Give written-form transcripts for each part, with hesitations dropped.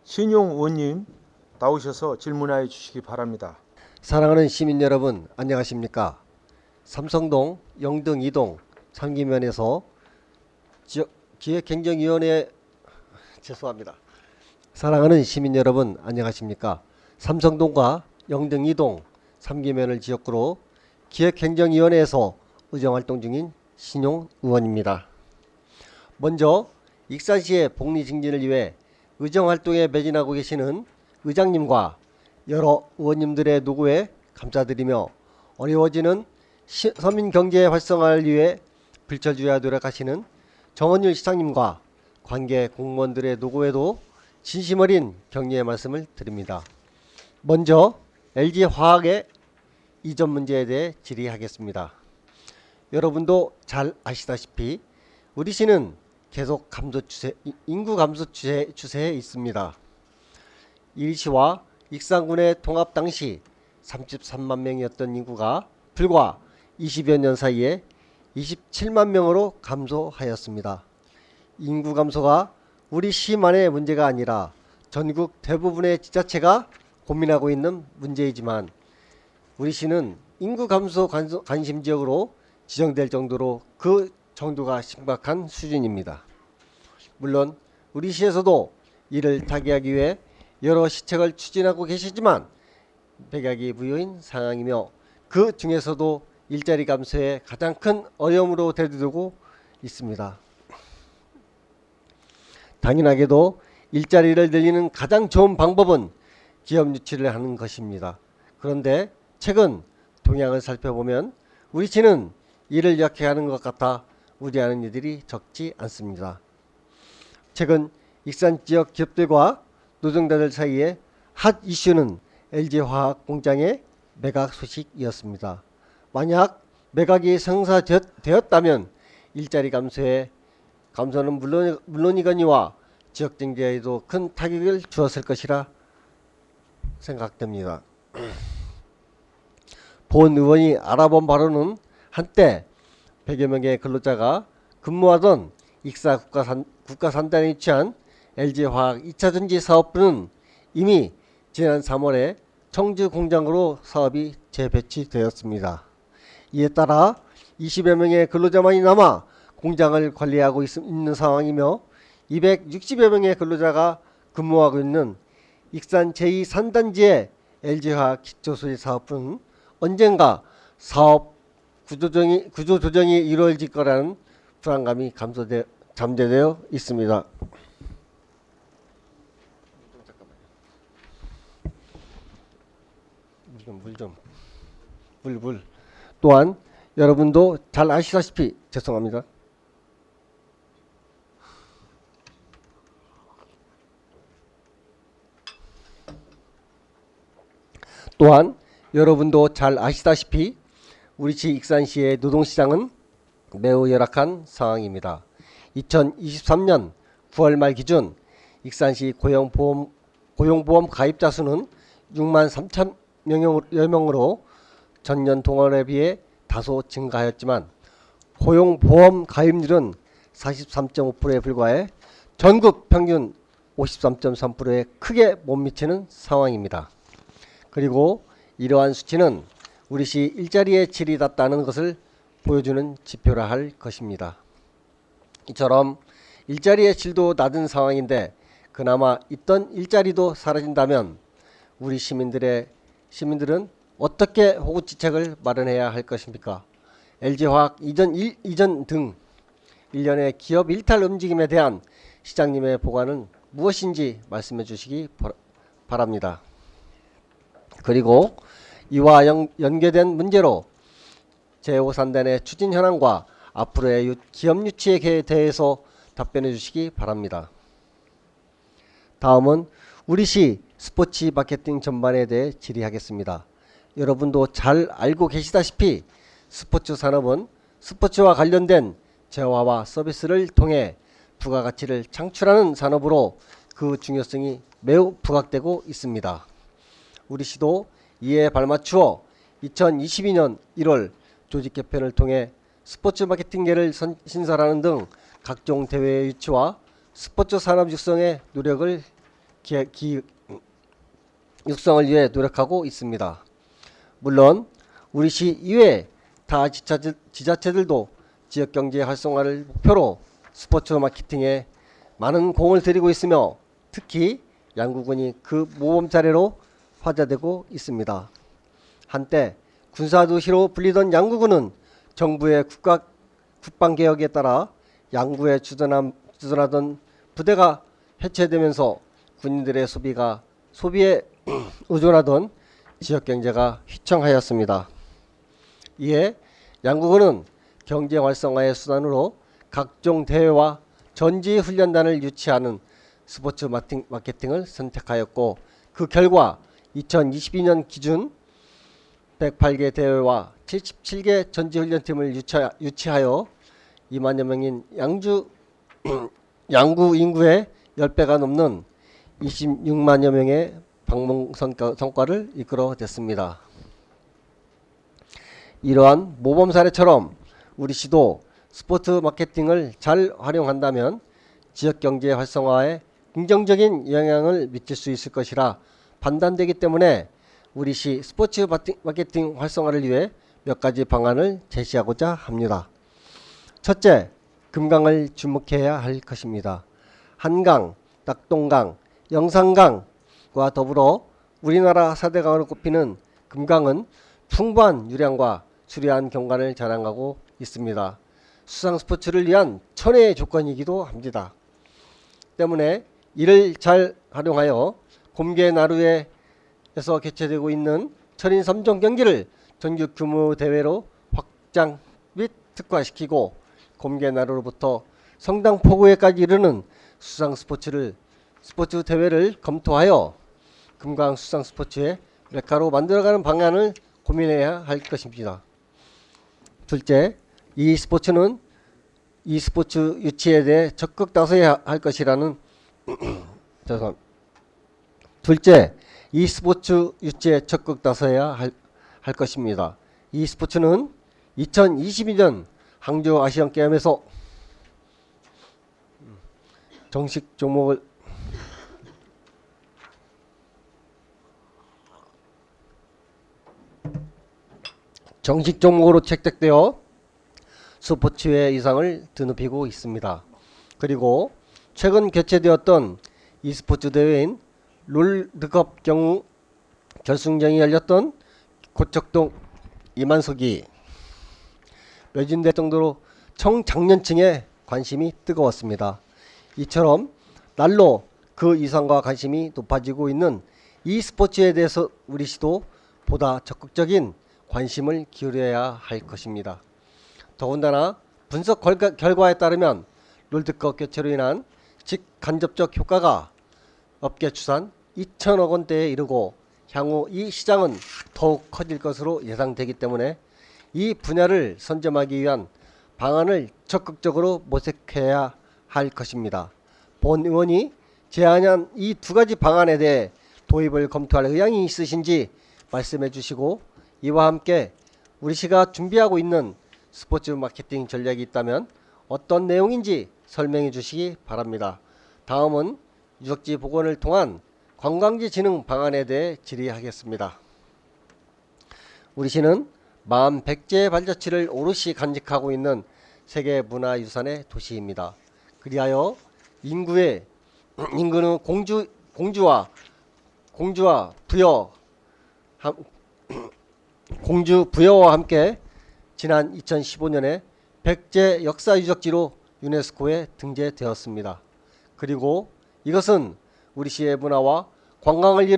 신용 의원님 나오셔서 질문하여 주시기 바랍니다. 사랑하는 시민 여러분, 안녕하십니까? 삼성동 영등 2동 3기면에서 기획행정위원회 죄송합니다. 사랑하는 시민 여러분, 안녕하십니까? 삼성동과 영등 2동 3기면을 지역구로 기획행정위원회에서 의정활동 중인 신용 의원입니다. 먼저 익산시의 복리 증진을 위해 의정활동에 매진하고 계시는 의장님과 여러 의원님들의 노고에 감사드리며 어려워지는 서민 경제 활성화를 위해 불철주야 노력하시는 정원율 시장님과 관계 공무원들의 노고에도 진심 어린 격려의 말씀을 드립니다. 먼저 LG화학의 이전 문제에 대해 질의하겠습니다. 여러분도 잘 아시다시피 우리 시는 계속 인구 감소 추세에 있습니다. 일시와 익산군의 통합 당시 33만 명이었던 인구가 불과 20여 년 사이에 27만 명으로 감소하였습니다. 인구 감소가 우리 시만의 문제가 아니라 전국 대부분의 지자체가 고민하고 있는 문제이지만 우리 시는 인구 감소 관심 지역으로 지정될 정도로 그 정도가 심각한 수준입니다. 물론 우리 시에서도 이를 타개하기 위해 여러 시책을 추진하고 계시지만 백약이 무효인 상황이며 그 중에서도 일자리 감소에 가장 큰 어려움으로 대두되고 있습니다. 당연하게도 일자리를 늘리는 가장 좋은 방법은 기업 유치를 하는 것입니다. 그런데 최근 동향을 살펴보면 우리 시는 이를 역행하는 것 같아 우려하는 이들이 적지 않습니다. 최근 익산 지역 기업들과 노동자들 사이에 핫 이슈는 LG화학 공장의 매각 소식이었습니다. 만약 매각이 성사되었다면 일자리 감소는 물론이거니와 지역 경제에도 큰 타격을 주었을 것이라 생각됩니다. 본 의원이 알아본 바로는 한때 100여 명의 근로자가 근무하던 익사 국가산단에 위치한 LG화학 2차전지 사업부는 이미 지난 3월에 청주 공장으로 사업이 재배치되었습니다. 이에 따라 20여 명의 근로자만이 남아 공장을 관리하고 있는 상황이며 260여 명의 근로자가 근무하고 있는 익산 제2산단지의 LG화학 기초소재 사업부는 언젠가 사업 구조조정이 이루어질 거라는 불안감이 잠재되어 있습니다. 물. 또한 여러분도 잘 아시다시피 죄송합니다. 또한 여러분도 잘 아시다시피 우리시 익산시의 노동시장은 매우 열악한 상황입니다. 2023년 9월 말 기준 익산시 고용보험 가입자 수는 6만 3천여 명으로 전년 동월에 비해 다소 증가하였지만 고용보험 가입률은 43.5%에 불과해 전국 평균 53.3%에 크게 못 미치는 상황입니다. 그리고 이러한 수치는 우리시 일자리의 질이 낮다는 것을 보여주는 지표라 할 것입니다. 이처럼 일자리의 질도 낮은 상황인데 그나마 있던 일자리도 사라진다면 우리 시민들은 어떻게 호구지책을 마련해야 할 것입니까? LG화학 이전 등 일련의 기업 일탈 움직임에 대한 시장님의 보관은 무엇인지 말씀해 주시기 바랍니다. 그리고 이와 연계된 문제로 제5산단의 추진 현황과 앞으로의 기업 유치에 대해서 답변해 주시기 바랍니다. 다음은 우리시 스포츠 마케팅 전반에 대해 질의하겠습니다. 여러분도 잘 알고 계시다시피 스포츠 산업은 스포츠와 관련된 재화와 서비스를 통해 부가가치를 창출하는 산업으로 그 중요성이 매우 부각되고 있습니다. 우리시도 이에 발맞추어 2022년 1월 조직 개편을 통해 스포츠 마케팅계를 신설하는 등 각종 대회의 유치와 스포츠 산업 육성에 노력을 육성을 위해 노력하고 있습니다. 물론 우리 시 이외 타 지자체들도 지역경제 활성화를 목표로 스포츠 마케팅에 많은 공을 들이고 있으며 특히 양구군이 그 모범 사례로 화제되고 있습니다. 한때 군사도시로 불리던 양구군은 정부의 국방개혁에 따라 양구에 주둔하던 부대가 해체되면서 군인들의 소비에 의존하던 지역경제가 휘청하였습니다. 이에 양구군은 경제 활성화의 수단으로 각종 대회와 전지훈련단을 유치하는 스포츠 마케팅을 선택하였고 그 결과 2022년 기준 108개 대회와 77개 전지훈련팀을 유치하여 2만여 명인 양구 인구의 10배가 넘는 26만여 명의 방문 성과를 이끌어냈습니다. 이러한 모범 사례처럼 우리 시도 스포츠 마케팅을 잘 활용한다면 지역경제 활성화에 긍정적인 영향을 미칠 수 있을 것이라 판단되기 때문에 우리 시 스포츠 마케팅 활성화를 위해 몇 가지 방안을 제시하고자 합니다. 첫째, 금강을 주목해야 할 것입니다. 한강, 낙동강, 영산강과 더불어 우리나라 4대강으로 꼽히는 금강은 풍부한 유량과 수려한 경관을 자랑하고 있습니다. 수상 스포츠를 위한 천혜의 조건이기도 합니다. 때문에 이를 잘 활용하여 곰개나루에서 개최되고 있는 철인 3종 경기를 전국 규모 대회로 확장 및 특화시키고 곰개나루로부터 성당포구에까지 이르는 수상 스포츠 대회를 검토하여 금강 수상 스포츠의 메카로 만들어가는 방안을 고민해야 할 것입니다. 둘째, 이 스포츠 유치에 대해 적극 나서야 할 것이라는 둘째, 이 스포츠 유치에 적극 나서야 할 것입니다. 이 스포츠는 2022년 항저 아시안 게임에서 정식 종목으로 채택되어 스포츠의 위상을 드높이고 있습니다. 그리고 최근 개최되었던 e스포츠 대회인 롤드컵 경우 결승전이 열렸던 고척동 이만석이 매진될 정도로 청장년층의 관심이 뜨거웠습니다. 이처럼 날로 그 이상과 관심이 높아지고 있는 e스포츠에 대해서 우리 시도 보다 적극적인 관심을 기울여야 할 것입니다. 더군다나 분석 결과에 따르면 롤드컵 개최로 인한 직간접적 효과가 업계 추산 2천억 원대에 이르고 향후 이 시장은 더욱 커질 것으로 예상되기 때문에 이 분야를 선점하기 위한 방안을 적극적으로 모색해야 할 것입니다. 본 의원이 제안한 이 두 가지 방안에 대해 도입을 검토할 의향이 있으신지 말씀해 주시고, 이와 함께 우리 시가 준비하고 있는 스포츠 마케팅 전략이 있다면 어떤 내용인지 설명해 주시기 바랍니다. 다음은 유적지 복원을 통한 관광지 진흥 방안에 대해 질의하겠습니다. 우리 시는 41개의 발자취를 오롯이 간직하고 있는 세계문화유산의 도시입니다. 그리하여 인구는 공주 부여와 함께 지난 2015년에 백제 역사유적지로 유네스코에 등재되었습니다. 그리고 이것은 우리 시의 문화와 관광을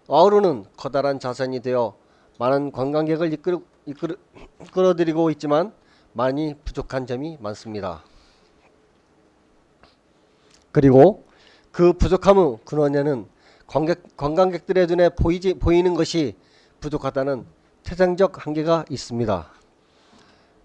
아우르는 커다란 자산이 되어 많은 관광객을 이끌어들이고 있지만 많이 부족한 점이 많습니다. 그리고 그 부족함의 근원에는 관광객들의 눈에 보이는 것이 부족하다는 태생적 한계가 있습니다.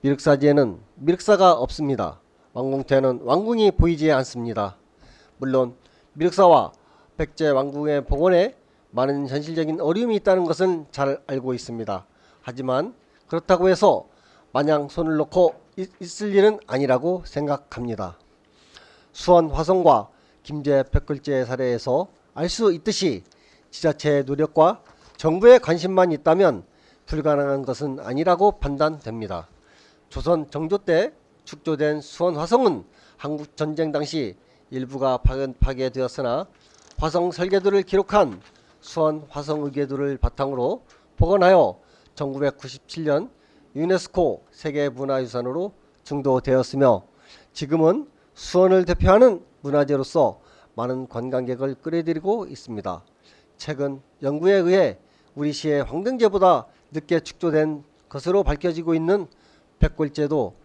미륵사지에는 미륵사가 없습니다. 왕궁태에는 왕궁이 보이지 않습니다. 물론 미륵사와 백제 왕궁의 복원에 많은 현실적인 어려움이 있다는 것은 잘 알고 있습니다. 하지만 그렇다고 해서 마냥 손을 놓고 있을 일은 아니라고 생각합니다. 수원 화성과 김제 벽글제 사례에서 알 수 있듯이 지자체의 노력과 정부의 관심만 있다면 불가능한 것은 아니라고 판단됩니다. 조선 정조 때 축조된 수원 화성은 한국 전쟁 당시 일부가 파괴되었으나 화성 설계도를 기록한 수원 화성 의궤도를 바탕으로 복원하여 1997년 유네스코 세계문화유산으로 등록되었으며 지금은 수원을 대표하는 문화재로서 많은 관광객을 끌어들이고 있습니다. 최근 연구에 의해 우리 시의 황등제보다 늦게 축조된 것으로 밝혀지고 있는 백골제도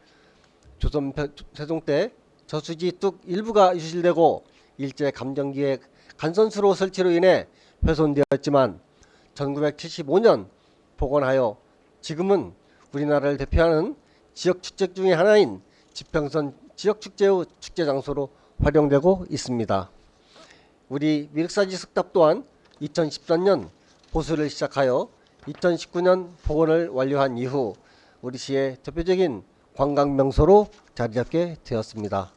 조선 세종 때 저수지 뚝 일부가 유실되고 일제 감정기의 간선수로 설치로 인해 훼손되었지만 1975년 복원하여 지금은 우리나라를 대표하는 지역 축제 중의 하나인 지평선 지역축제의 축제 장소로 활용되고 있습니다. 우리 미륵사지 석탑 또한 2013년 보수를 시작하여 2019년 복원을 완료한 이후 우리 시의 대표적인 관광 명소로 자리잡게 되었습니다.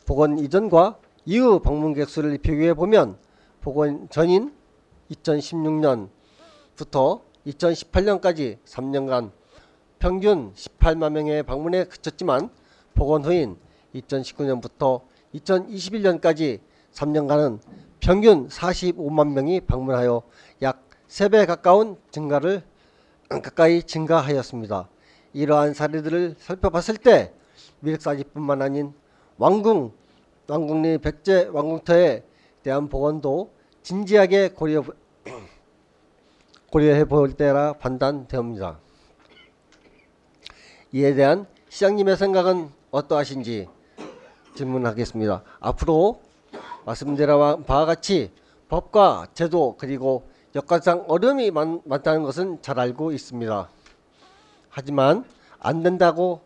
복원 이전과 이후 방문객 수를 비교해 보면 복원 전인 2016년부터 2018년까지 3년간 평균 18만 명의 방문에 그쳤지만 복원 후인 2019년부터 2021년까지 3년간은 평균 45만 명이 방문하여 약 3배 가까운 가까이 증가하였습니다. 이러한 사례들을 살펴봤을 때 미륵사지뿐만 아닌 왕궁리 백제 왕궁터에 대한 복원도 진지하게 고려해 볼 때라 판단되옵니다. 이에 대한 시장님의 생각은 어떠하신지 질문하겠습니다. 앞으로 말씀드린 바와 같이 법과 제도 그리고 역할상 어려움이 많다는 것은 잘 알고 있습니다. 하지만 안 된다고만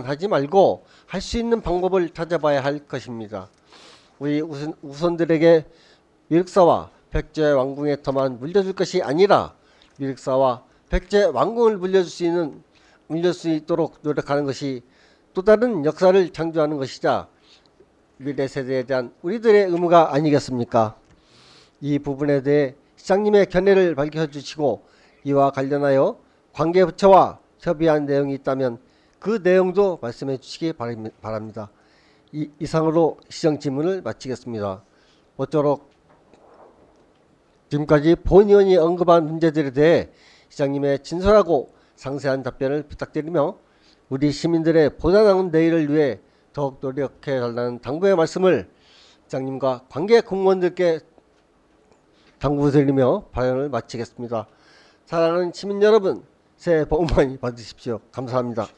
하지 말고 할 수 있는 방법을 찾아봐야 할 것입니다. 우리 우선들에게 미륵사와 백제 왕궁의 터만 물려줄 것이 아니라 미륵사와 백제 왕궁을 물려줄 수 있도록 노력하는 것이 또 다른 역사를 창조하는 것이자 미래 세대에 대한 우리들의 의무가 아니겠습니까? 이 부분에 대해 시장님의 견해를 밝혀주시고 이와 관련하여 관계부처와 협의한 내용이 있다면 그 내용도 말씀해 주시기 바랍니다. 이상으로 시정 질문을 마치겠습니다. 모쪼록 지금까지 본 의원이 언급한 문제들에 대해 시장님의 진솔하고 상세한 답변을 부탁드리며 우리 시민들의 보다 나은 내일을 위해 더욱 노력해 달라는 당부의 말씀을 시장님과 관계 공무원들께 당부드리며 발언을 마치겠습니다. 사랑하는 시민 여러분, 새해 복 많이 받으십시오. 감사합니다.